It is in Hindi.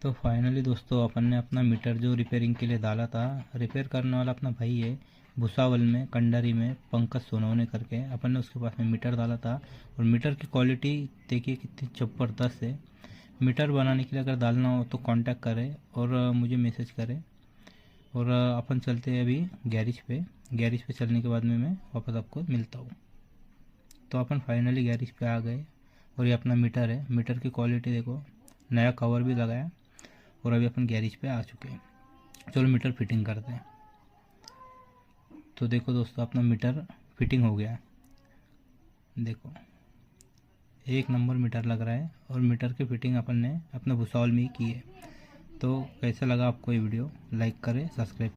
तो फाइनली दोस्तों अपन ने अपना मीटर जो रिपेयरिंग के लिए डाला था, रिपेयर करने वाला अपना भाई है भुसावल में कंडारी में, पंकज सोनवने करके। अपन ने उसके पास में मीटर डाला था और मीटर की क्वालिटी देखिए कितनी ज़बरदस्त है। मीटर बनाने के लिए अगर डालना हो तो कांटेक्ट करें और मुझे मैसेज करें। और अपन चलते हैं अभी गैरेज पे चलने के बाद में मैं वापस आपको मिलता हूँ। तो अपन फाइनली गैरेज पे आ गए और ये अपना मीटर है। मीटर की क्वालिटी देखो, नया कवर भी लगाया और अभी अपन गैरेज पे आ चुके हैं। चलो मीटर फिटिंग करते हैं। तो देखो दोस्तों, अपना मीटर फिटिंग हो गया है। देखो एक नंबर मीटर लग रहा है और मीटर की फिटिंग अपन ने अपने भुसावल में ही की है। तो कैसा लगा आपको ये वीडियो, लाइक करें, सब्सक्राइब